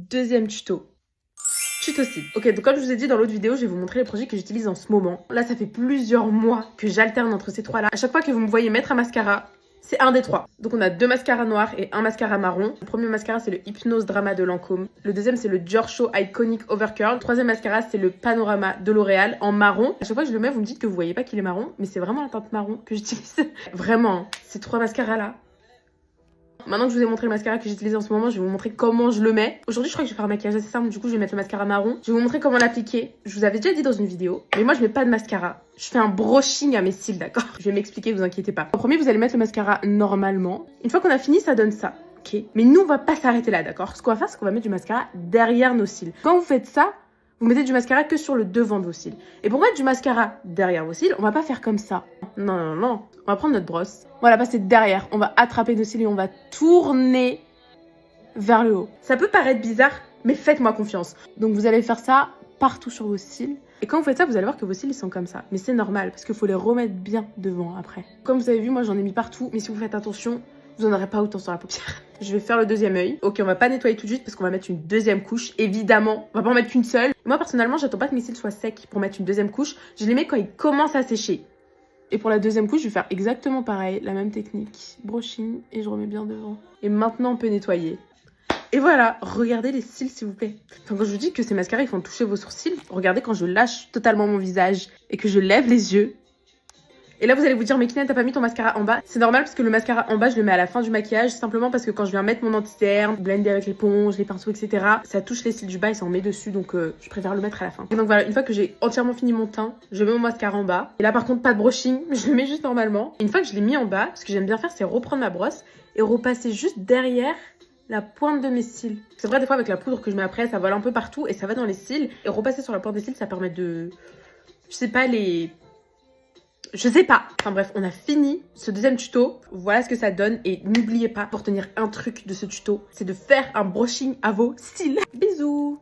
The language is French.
Deuxième tuto. Tuto cils. Ok, donc comme je vous ai dit dans l'autre vidéo, je vais vous montrer les produits que j'utilise en ce moment. Là, ça fait plusieurs mois que j'alterne entre ces trois-là. À chaque fois que vous me voyez mettre un mascara, c'est un des trois. Donc on a 2 mascaras noirs et 1 mascara marron. Le premier mascara, c'est le Hypnose Drama de Lancôme. Le deuxième, c'est le Dior Show Iconic Overcurl. Le troisième mascara, c'est le Panorama de L'Oréal en marron. À chaque fois que je le mets, vous me dites que vous voyez pas qu'il est marron, mais c'est vraiment la teinte marron que j'utilise. Vraiment, ces 3 mascaras-là. Maintenant que je vous ai montré le mascara que j'utilise en ce moment, je vais vous montrer comment je le mets. Aujourd'hui, je crois que je vais faire un maquillage assez simple, du coup, je vais mettre le mascara marron. Je vais vous montrer comment l'appliquer. Je vous avais déjà dit dans une vidéo, mais moi, je mets pas de mascara. Je fais un brushing à mes cils, d'accord? Je vais m'expliquer, vous inquiétez pas. En premier, vous allez mettre le mascara normalement. Une fois qu'on a fini, ça donne ça. Ok? Mais nous, on va pas s'arrêter là, d'accord? Ce qu'on va faire, c'est qu'on va mettre du mascara derrière nos cils. Quand vous faites ça, vous mettez du mascara que sur le devant de vos cils. Et pour mettre du mascara derrière vos cils, on va pas faire comme ça. Non, non, non. On va prendre notre brosse. On va la passer derrière. On va attraper nos cils et on va tourner vers le haut. Ça peut paraître bizarre, mais faites-moi confiance. Donc vous allez faire ça partout sur vos cils. Et quand vous faites ça, vous allez voir que vos cils ils sont comme ça. Mais c'est normal parce qu'il faut les remettre bien devant après. Comme vous avez vu, moi j'en ai mis partout. Mais si vous faites attention, vous n'en aurez pas autant sur la paupière. Je vais faire le deuxième œil. Ok, on va pas nettoyer tout de suite parce qu'on va mettre une deuxième couche. Évidemment, on va pas en mettre qu'une seule. Moi, personnellement, j'attends pas que mes cils soient secs pour mettre une deuxième couche. Je les mets quand ils commencent à sécher. Et pour la deuxième couche, je vais faire exactement pareil. La même technique. Brushing et je remets bien devant. Et maintenant, on peut nettoyer. Et voilà, regardez les cils s'il vous plaît. Enfin, quand je vous dis que ces mascaras, ils font toucher vos sourcils, regardez quand je lâche totalement mon visage et que je lève les yeux. Et là, vous allez vous dire, mais Kylian, t'as pas mis ton mascara en bas? C'est normal parce que le mascara en bas, je le mets à la fin du maquillage, simplement parce que quand je viens mettre mon anti-cerne, blender avec l'éponge, les pinceaux, etc., ça touche les cils du bas et ça en met dessus, donc je préfère le mettre à la fin. Et donc voilà, une fois que j'ai entièrement fini mon teint, je mets mon mascara en bas. Et là, par contre, pas de brushing, je le mets juste normalement. Et une fois que je l'ai mis en bas, ce que j'aime bien faire, c'est reprendre ma brosse et repasser juste derrière la pointe de mes cils. C'est vrai, des fois, avec la poudre que je mets après, ça vole un peu partout et ça va dans les cils. Et repasser sur la pointe des cils, ça permet de... Je sais pas, je sais pas. Enfin bref, on a fini ce deuxième tuto. Voilà ce que ça donne. Et n'oubliez pas, pour tenir un truc de ce tuto, c'est de faire un brushing à vos cils. Bisous!